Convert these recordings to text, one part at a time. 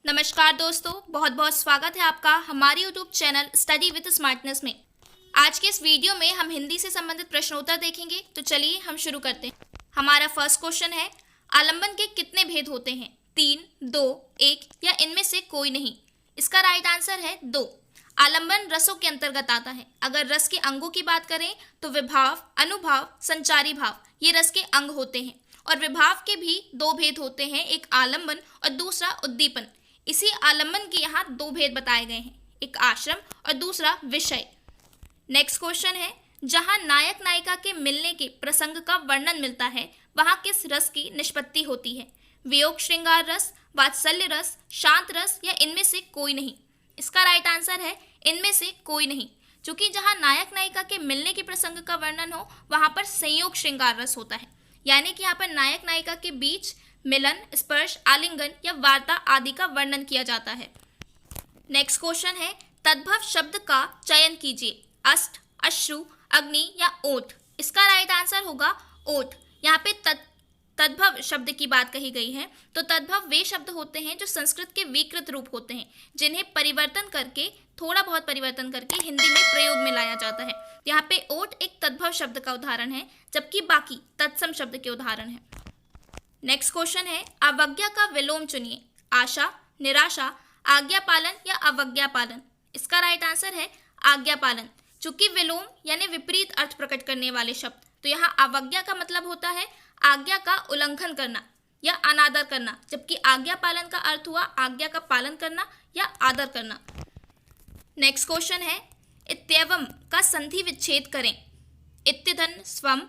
नमस्कार दोस्तों, बहुत बहुत स्वागत है आपका हमारे YouTube channel study with smartness में। आज के इस वीडियो में हम हिंदी से संबंधित प्रश्नोत्तर देखेंगे। तो चलिए हम शुरू करते हैं। हमारा फर्स्ट क्वेश्चन है, आलंबन के कितने भेद होते हैं? 3, 2, 1 या इनमें से कोई नहीं? इसका राइट आंसर है 2। आलंबन रसों के अंतर्गत आता है। अगर रस के अंगों की बात करें तो विभाव, अनुभाव, संचारी भाव ये रस के अंग होते हैं। और विभाव के भी 2 भेद होते हैं, एक आलंबन और दूसरा उद्दीपन। इसी आलंबन के यहाँ 2 भेद बताए गए हैं, एक आश्रम और दूसरा विषय। नेक्स्ट क्वेश्चन है, जहाँ नायक नायिका के मिलने के प्रसंग का वर्णन मिलता है वहाँ किस रस की निष्पत्ति होती है? वियोग श्रृंगार रस, वात्सल्य रस, शांत रस या इनमें से कोई नहीं? इसका राइट आंसर है इनमें से कोई नहीं, क्योंकि जहाँ नायक नायिका के मिलने के प्रसंग का वर्णन हो वहाँ पर संयोग श्रृंगार रस होता है। यानी कि यहाँ पर नायक नायिका के बीच मिलन, स्पर्श, आलिंगन या वार्ता आदि का वर्णन किया जाता है। नेक्स्ट क्वेश्चन है, तद्भव शब्द का चयन कीजिए, अष्ट, अश्रु, अग्नि या ओठ। इसका राइट आंसर होगा ओठ। यहाँ पे तद्भव शब्द की बात कही गई है। तो तद्भव वे शब्द होते हैं जो संस्कृत के विकृत रूप होते हैं, जिन्हें परिवर्तन करके, थोड़ा बहुत परिवर्तन करके हिंदी में प्रयोग में लाया जाता है। यहाँ पे ओठ एक तद्भव शब्द का उदाहरण है, जबकि बाकी तत्सम शब्द के उदाहरण हैं। नेक्स्ट क्वेश्चन है, अवज्ञा का विलोम चुनिए, आशा, निराशा, आज्ञा पालन या अवज्ञा पालन। इसका राइट आंसर है आज्ञा पालन। चूंकि विलोम यानी विपरीत अर्थ प्रकट करने वाले शब्द, तो यहाँ अवज्ञा का मतलब होता है आज्ञा का उल्लंघन करना या अनादर करना, जबकि आज्ञा पालन का अर्थ हुआ आज्ञा का पालन करना या आदर करना। नेक्स्ट क्वेश्चन है, इत्येवम का संधि विच्छेद करें, इत्यधन स्वम,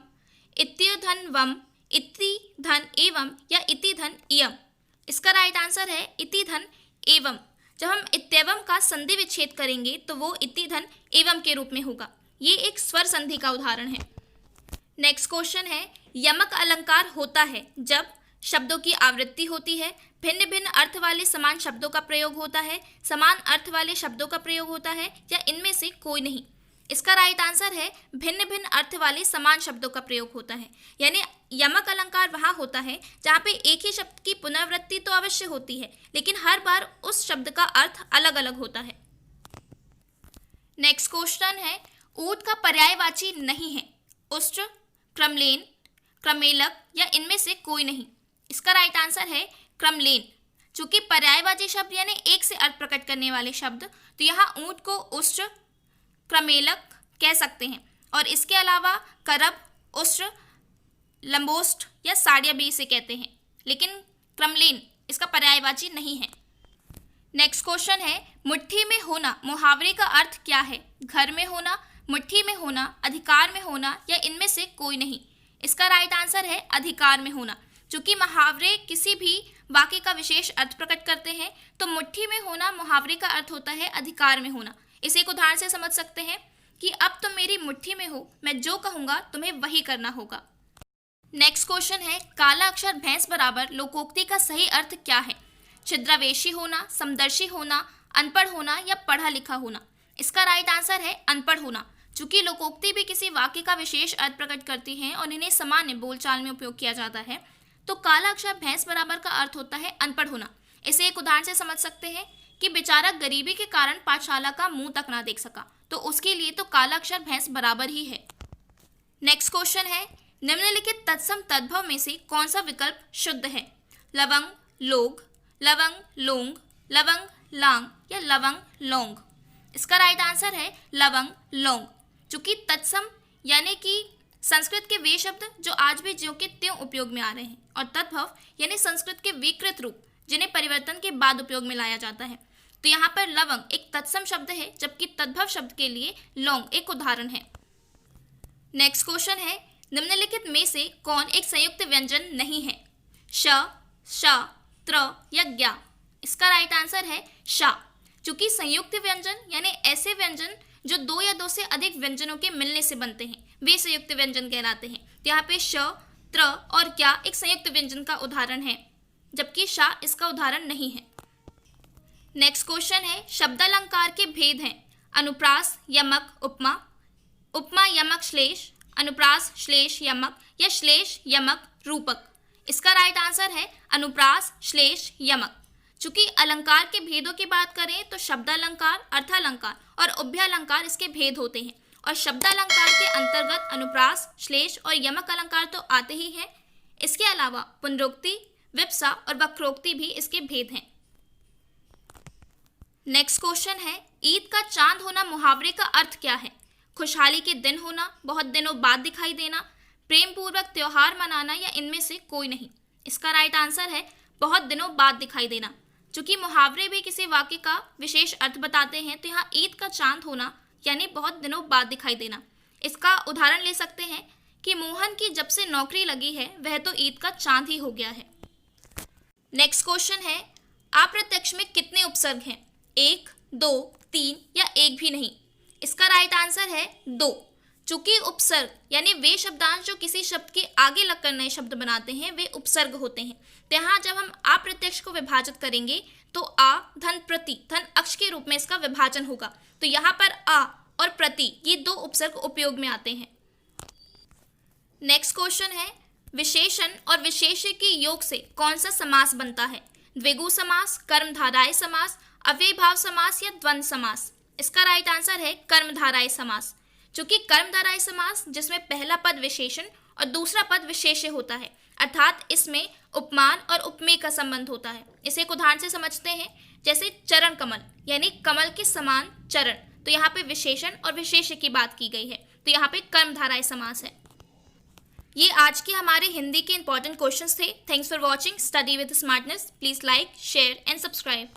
इत्यधन वम, इति धन एवं या इति धन इयम। इसका राइट आंसर है इति धन एवं। जब हम इत्येवम का संधि विच्छेद करेंगे तो वो इति धन एवं के रूप में होगा। ये एक स्वर संधि का उदाहरण है। नेक्स्ट क्वेश्चन है, यमक अलंकार होता है जब शब्दों की आवृत्ति होती है, भिन्न भिन्न अर्थ वाले समान शब्दों का प्रयोग होता है, समान अर्थ वाले शब्दों का प्रयोग होता है या इनमें से कोई नहीं? इसका राइट आंसर है भिन्न भिन्न अर्थ वाले समान शब्दों का प्रयोग होता है। यानी यमक अलंकार वहाँ होता है जहाँ पे एक ही शब्द की पुनरावृत्ति तो अवश्य होती है, लेकिन हर बार उस शब्द का अर्थ अलग अलग होता है। नेक्स्ट क्वेश्चन है, ऊट का पर्यायवाची नहीं है, उष्ट्र, क्रमलेन, क्रमेलक या इनमें से कोई नहीं? इसका राइट आंसर है क्रमलेन। चूंकि पर्यायवाची शब्द यानी एक से अर्थ प्रकट करने वाले शब्द, तो यहाँ ऊंट को उष्ट्र, क्रमेलक कह सकते हैं। और इसके अलावा करब, उष्ट्र, लंबोष्ठ या साड़िया भी इसे कहते हैं, लेकिन क्रमलेन इसका पर्यायवाची नहीं है। नेक्स्ट क्वेश्चन है, मुट्ठी में होना मुहावरे का अर्थ क्या है? घर में होना, मुट्ठी में होना, अधिकार में होना या इनमें से कोई नहीं? इसका राइट आंसर है अधिकार में होना। चूंकि मुहावरे किसी भी वाक्य का विशेष अर्थ प्रकट करते हैं, तो मुट्ठी में होना मुहावरे का अर्थ होता है अधिकार में होना। इसे एक उदाहरण से समझ सकते हैं कि अब तुम मेरी मुट्ठी में हो, मैं जो कहूँगा तुम्हें वही करना होगा। नेक्स्ट क्वेश्चन है, काला अक्षर भैंस बराबर लोकोक्ति का सही अर्थ क्या है? छिद्रावेशी होना, समदर्शी होना, अनपढ़ होना या पढ़ा लिखा होना? इसका राइट आंसर है अनपढ़ होना। चूंकि लोकोक्ति भी किसी वाक्य का विशेष अर्थ प्रकट करती हैं और इन्हें सामान्य बोलचाल में उपयोग किया जाता है, तो काला अक्षर भैंस बराबर का अर्थ होता है अनपढ़ होना। इसे एक उदाहरण से समझ सकते हैं कि बेचारा गरीबी के कारण पाठशाला का मुंह तक ना देख सका, तो उसके लिए तो काला अक्षर भैंस बराबर ही है। नेक्स्ट क्वेश्चन है, निम्नलिखित तत्सम तद्भव में से कौन सा विकल्प शुद्ध है? लवंग, लोग, लवंग, लोंग, लवंग, लांग या लवंग, लौंग? इसका राइट आंसर है लवंग, लौंग। चूंकि तत्सम यानी कि संस्कृत के वे शब्द जो आज भी ज्यों के त्यों उपयोग में आ रहे हैं, और तद्भव यानी संस्कृत के विकृत रूप जिन्हें परिवर्तन के बाद उपयोग में लाया जाता है। तो यहाँ पर लवंग एक तत्सम शब्द है, जबकि तद्भव शब्द के लिए लौंग एक उदाहरण है। नेक्स्ट क्वेश्चन है, निम्नलिखित में से कौन एक संयुक्त व्यंजन नहीं है? श, श, त्र या ज्ञा? इसका राइट आंसर है शा। चूंकि संयुक्त व्यंजन यानी ऐसे व्यंजन जो 2 या 2 से अधिक व्यंजनों के मिलने से बनते हैं, वे संयुक्त व्यंजन कहलाते हैं। तो यहाँ पे श, त्र और ज्ञा एक संयुक्त व्यंजन का उदाहरण है, जबकि शा इसका उदाहरण नहीं है। नेक्स्ट क्वेश्चन है, शब्दालंकार के भेद हैं, अनुप्रास, यमक, उपमा, उपमा, यमक, श्लेष, अनुप्रास, श्लेष, यमक या श्लेष, यमक, रूपक। इसका राइट आंसर है अनुप्रास, श्लेष, यमक। चूंकि अलंकार के भेदों की बात करें तो शब्दालंकार, अर्थालंकार और उभयालंकार इसके भेद होते हैं, और शब्दालंकार के अंतर्गत अनुप्रास, श्लेष और यमक अलंकार तो आते ही हैं। इसके अलावा पुनरुक्ति, विप्सा और वक्रोक्ति भी इसके भेद हैं। नेक्स्ट क्वेश्चन है, ईद का चांद होना मुहावरे का अर्थ क्या है? खुशहाली के दिन होना, बहुत दिनों बाद दिखाई देना, प्रेम पूर्वक त्योहार मनाना या इनमें से कोई नहीं। इसका राइट आंसर है बहुत दिनों बाद दिखाई देना। चूंकि मुहावरे भी किसी वाक्य का विशेष अर्थ बताते हैं, तो यहाँ ईद का चांद होना यानी बहुत दिनों बाद दिखाई देना। इसका उदाहरण ले सकते हैं कि मोहन की जब से नौकरी लगी है वह तो ईद का चांद ही हो गया है। नेक्स्ट क्वेश्चन है, अप्रत्यक्ष में कितने उपसर्ग हैं? 1, 2, 3 या एक भी नहीं? इसका राइट आंसर है 2। चूंकि उपसर्ग यानी वे शब्दांश जो किसी शब्द के आगे लगकर नए शब्द बनाते हैं वे उपसर्ग होते हैं। तो यहाँ जब हम अप्रत्यक्ष को विभाजित करेंगे तो आ धन प्रति धन अक्ष के रूप में इसका विभाजन होगा। तो यहाँ पर आ और प्रति ये 2 उपसर्ग उपयोग में आते हैं। नेक्स्ट क्वेश्चन है, विशेषण और विशेष्य के योग से कौन सा समास बनता है? द्विगु समास, कर्मधारय समास, अव्ययीभाव समास या द्वंद्व समास? इसका राइट आंसर है कर्मधारय समास। चूंकि कर्मधारय समास जिसमें पहला पद विशेषण और दूसरा पद विशेष्य होता है, अर्थात इसमें उपमान और उपमेय का संबंध होता है। इसे एक उदाहरण से समझते हैं, जैसे चरण कमल यानी कमल के समान चरण, तो यहाँ पे विशेषण और विशेष्य की बात की गई है, तो यहाँ पे कर्मधारय समास है। ये आज के हमारे हिंदी के इंपॉर्टेंट क्वेश्चंस थे। Thanks for watching study with smartness. Please like, share and subscribe.